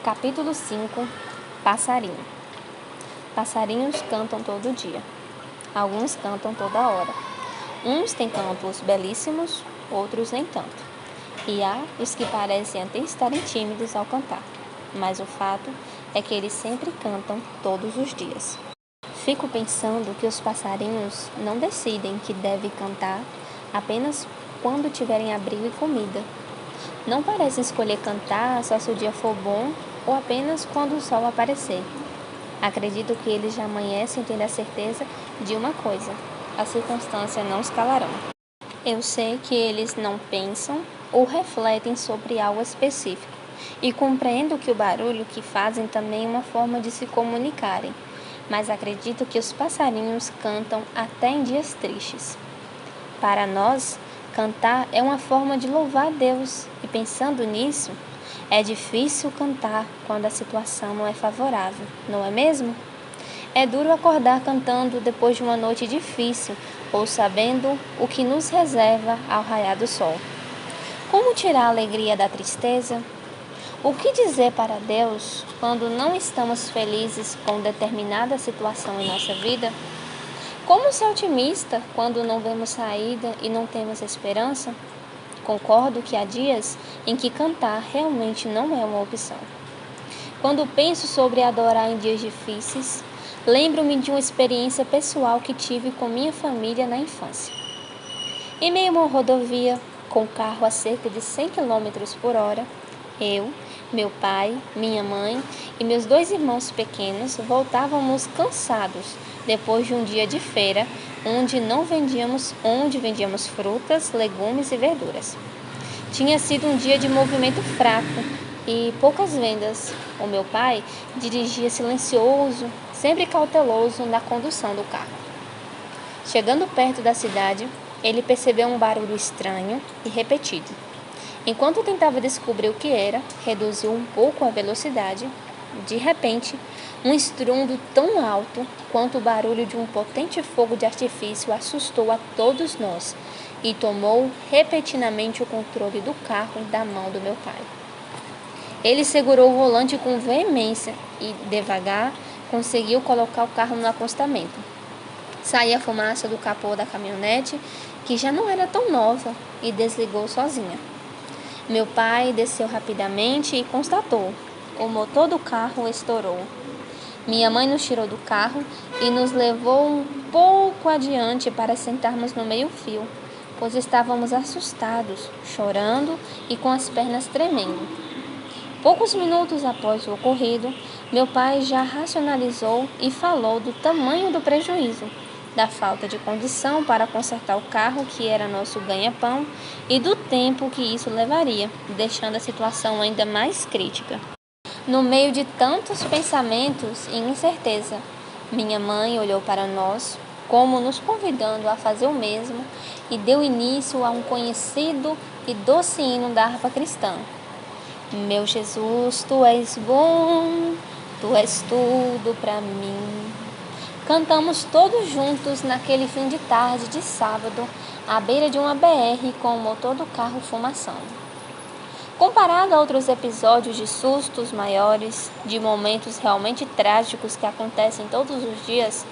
Capítulo 5. Passarinho. Passarinhos cantam todo dia. Alguns cantam toda hora. Uns têm cantos belíssimos, outros nem tanto. E há os que parecem até estarem tímidos ao cantar. Mas o fato é que eles sempre cantam todos os dias. Fico pensando que os passarinhos não decidem que devem cantar apenas quando tiverem abrigo e comida. Não parecem escolher cantar só se o dia for bom ou apenas quando o sol aparecer. Acredito que eles já amanhecem tendo a certeza de uma coisa: a circunstância não os calarão. Eu sei que eles não pensam ou refletem sobre algo específico e compreendo que o barulho que fazem também é uma forma de se comunicarem, mas acredito que os passarinhos cantam até em dias tristes. Para nós, cantar é uma forma de louvar a Deus, e pensando nisso, é difícil cantar quando a situação não é favorável, não é mesmo? É duro acordar cantando depois de uma noite difícil ou sabendo o que nos reserva ao raiar do sol. Como tirar a alegria da tristeza? O que dizer para Deus quando não estamos felizes com determinada situação em nossa vida? Como ser otimista quando não vemos saída e não temos esperança? Concordo que há dias em que cantar realmente não é uma opção. Quando penso sobre adorar em dias difíceis, lembro-me de uma experiência pessoal que tive com minha família na infância. Em meio a uma rodovia, com o carro a cerca de 100 km por hora, eu, meu pai, minha mãe e meus 2 irmãos pequenos voltávamos cansados depois de um dia de feira onde vendíamos frutas, legumes e verduras. Tinha sido um dia de movimento fraco e poucas vendas. O meu pai dirigia silencioso, sempre cauteloso na condução do carro. Chegando perto da cidade, ele percebeu um barulho estranho e repetido. Enquanto tentava descobrir o que era, reduziu um pouco a velocidade. De repente, um estrondo tão alto quanto o barulho de um potente fogo de artifício assustou a todos nós e tomou repetidamente o controle do carro da mão do meu pai. Ele segurou o volante com veemência e, devagar, conseguiu colocar o carro no acostamento. Saía a fumaça do capô da caminhonete, que já não era tão nova, e desligou sozinha. Meu pai desceu rapidamente e constatou: o motor do carro estourou. Minha mãe nos tirou do carro e nos levou um pouco adiante para sentarmos no meio-fio, pois estávamos assustados, chorando e com as pernas tremendo. Poucos minutos após o ocorrido, meu pai já racionalizou e falou do tamanho do prejuízo, da falta de condição para consertar o carro, que era nosso ganha-pão, e do tempo que isso levaria, deixando a situação ainda mais crítica. No meio de tantos pensamentos e incerteza, minha mãe olhou para nós, como nos convidando a fazer o mesmo, e deu início a um conhecido e doce hino da harpa cristã. Meu Jesus, Tu és bom, Tu és tudo para mim. Cantamos todos juntos naquele fim de tarde de sábado, à beira de uma BR com o motor do carro fumaçando. Comparado a outros episódios de sustos maiores, de momentos realmente trágicos que acontecem todos os dias,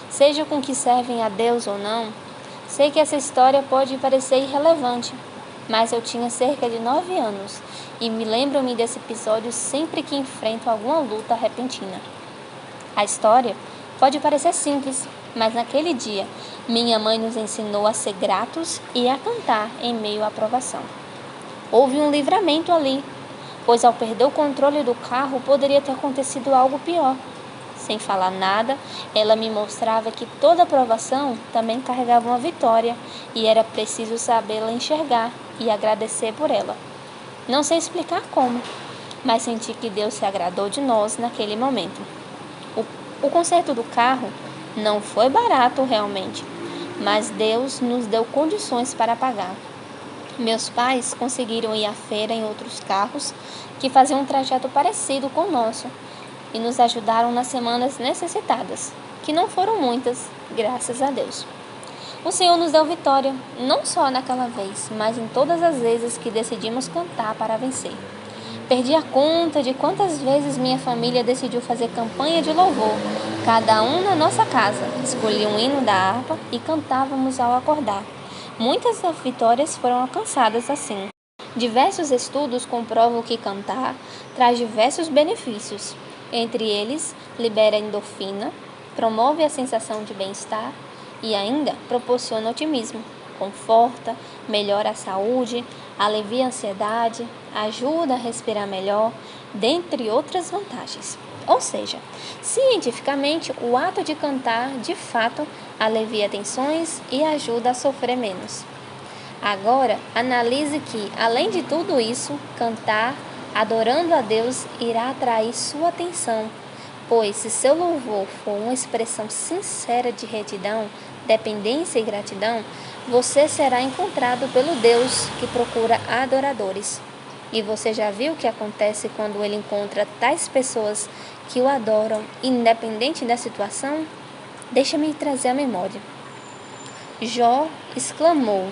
seja com que servem a Deus ou não, sei que essa história pode parecer irrelevante, mas eu tinha cerca de 9 anos e me lembro-me desse episódio sempre que enfrento alguma luta repentina. A história pode parecer simples, mas naquele dia minha mãe nos ensinou a ser gratos e a cantar em meio à provação. Houve um livramento ali, pois ao perder o controle do carro poderia ter acontecido algo pior. Sem falar nada, ela me mostrava que toda provação também carregava uma vitória e era preciso sabê-la enxergar e agradecer por ela. Não sei explicar como, mas senti que Deus se agradou de nós naquele momento. O conserto do carro não foi barato realmente, mas Deus nos deu condições para pagar. Meus pais conseguiram ir à feira em outros carros que faziam um trajeto parecido com o nosso e nos ajudaram nas semanas necessitadas, que não foram muitas, graças a Deus. O Senhor nos deu vitória, não só naquela vez, mas em todas as vezes que decidimos cantar para vencer. Perdi a conta de quantas vezes minha família decidiu fazer campanha de louvor, cada um na nossa casa. Escolhia um hino da harpa e cantávamos ao acordar. Muitas vitórias foram alcançadas assim. Diversos estudos comprovam que cantar traz diversos benefícios. Entre eles, libera endorfina, promove a sensação de bem-estar e ainda proporciona otimismo. Conforta, melhora a saúde, alivia a ansiedade, ajuda a respirar melhor, dentre outras vantagens. Ou seja, cientificamente, o ato de cantar, de fato, alivia tensões e ajuda a sofrer menos. Agora, analise que, além de tudo isso, cantar, adorando a Deus, irá atrair sua atenção, pois se seu louvor for uma expressão sincera de retidão, dependência e gratidão, você será encontrado pelo Deus que procura adoradores. E você já viu o que acontece quando ele encontra tais pessoas que o adoram, independente da situação? Deixa-me trazer a memória. Jó exclamou: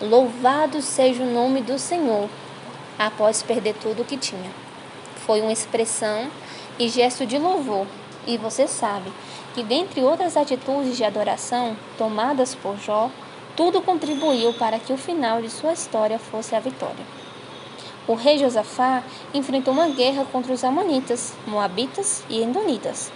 "Louvado seja o nome do Senhor", após perder tudo o que tinha. Foi uma expressão e gesto de louvor, e você sabe que, dentre outras atitudes de adoração tomadas por Jó, tudo contribuiu para que o final de sua história fosse a vitória. O rei Josafá enfrentou uma guerra contra os amonitas, moabitas e edonitas.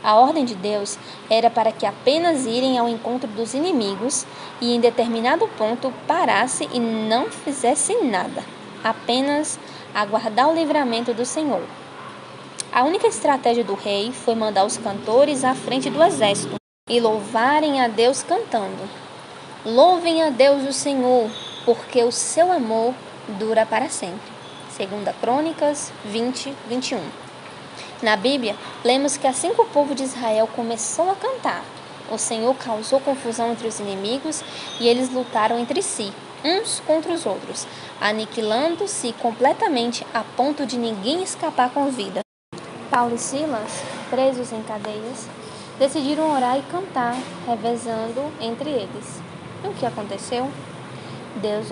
A ordem de Deus era para que apenas irem ao encontro dos inimigos e em determinado ponto parasse e não fizesse nada, apenas aguardar o livramento do Senhor. A única estratégia do rei foi mandar os cantores à frente do exército e louvarem a Deus cantando: "Louvem a Deus o Senhor, porque o seu amor dura para sempre." 2 Crônicas 20, 21. Na Bíblia, lemos que assim que o povo de Israel começou a cantar, o Senhor causou confusão entre os inimigos e eles lutaram entre si, uns contra os outros, aniquilando-se completamente a ponto de ninguém escapar com vida. Paulo e Silas, presos em cadeias, decidiram orar e cantar, revezando entre eles. E o que aconteceu? Deus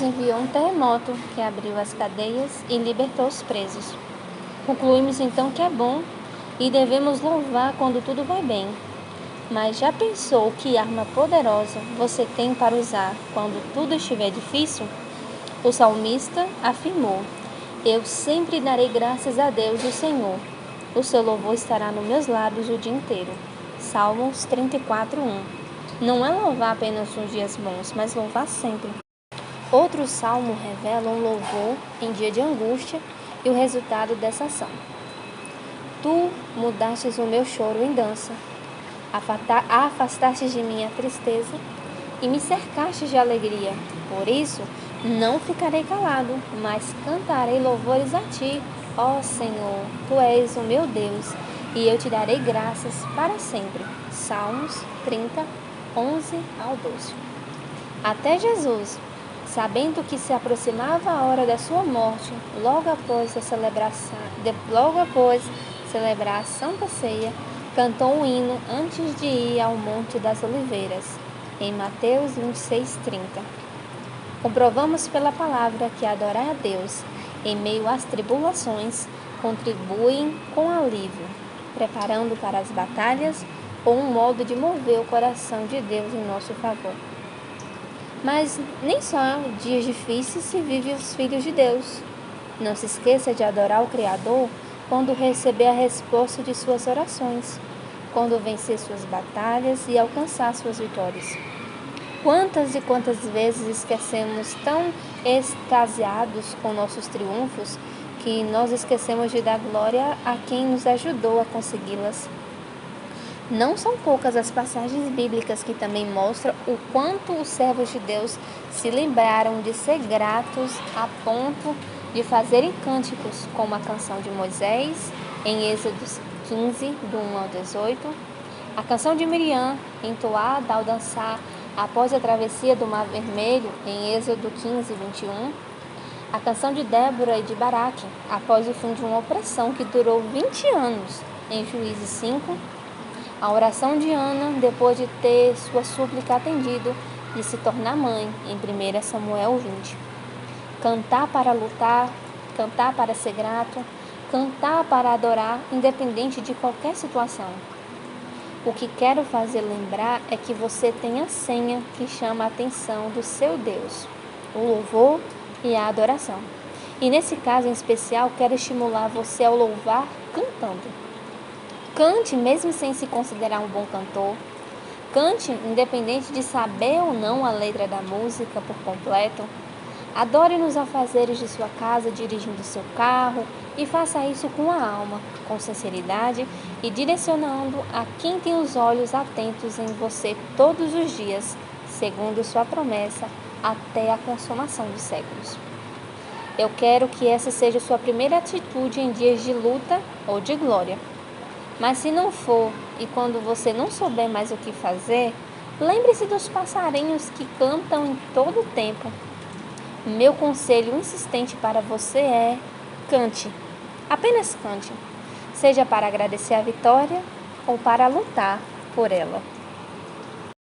enviou um terremoto que abriu as cadeias e libertou os presos. Concluímos então que é bom e devemos louvar quando tudo vai bem. Mas já pensou que arma poderosa você tem para usar quando tudo estiver difícil? O salmista afirmou: "Eu sempre darei graças a Deus, o Senhor. O seu louvor estará nos meus lábios o dia inteiro." Salmos 34:1. Não é louvar apenas nos dias bons, mas louvar sempre. Outro salmo revela um louvor em dia de angústia e o resultado dessa ação. "Tu mudastes o meu choro em dança, afastaste de mim a tristeza e me cercaste de alegria. Por isso, não ficarei calado, mas cantarei louvores a ti, ó Senhor. Tu és o meu Deus, e eu te darei graças para sempre." Salmos 30, 11 ao 12. Até Jesus, sabendo que se aproximava a hora da sua morte, logo após celebrar a Santa Ceia, cantou um hino antes de ir ao Monte das Oliveiras, em Mateus 26:30. Comprovamos pela palavra que adorar a Deus em meio às tribulações contribuem com alívio, preparando para as batalhas ou um modo de mover o coração de Deus em nosso favor. Mas nem só dias difíceis se vivem os filhos de Deus. Não se esqueça de adorar o Criador quando receber a resposta de suas orações, quando vencer suas batalhas e alcançar suas vitórias. Quantas e quantas vezes esquecemos tão extasiados com nossos triunfos que nós esquecemos de dar glória a quem nos ajudou a consegui-las. Não são poucas as passagens bíblicas que também mostram o quanto os servos de Deus se lembraram de ser gratos a ponto de fazerem cânticos, como a canção de Moisés, em Êxodo 15, do 1 ao 18, a canção de Miriam, entoada ao dançar após a travessia do Mar Vermelho, em Êxodo 15, 21, a canção de Débora e de Baraque, após o fim de uma opressão que durou 20 anos, em Juízes 5, a oração de Ana, depois de ter sua súplica atendido, de se tornar mãe, em 1 Samuel 20. Cantar para lutar, cantar para ser grato, cantar para adorar, independente de qualquer situação. O que quero fazer lembrar é que você tem a senha que chama a atenção do seu Deus, o louvor e a adoração. E nesse caso em especial, quero estimular você ao louvar cantando. Cante mesmo sem se considerar um bom cantor. Cante independente de saber ou não a letra da música por completo. Adore nos afazeres de sua casa, dirigindo seu carro, e faça isso com a alma, com sinceridade e direcionando a quem tem os olhos atentos em você todos os dias, segundo sua promessa, até a consumação dos séculos. Eu quero que essa seja sua primeira atitude em dias de luta ou de glória. Mas se não for, e quando você não souber mais o que fazer, lembre-se dos passarinhos que cantam em todo o tempo. Meu conselho insistente para você é: cante, apenas cante, seja para agradecer a vitória ou para lutar por ela.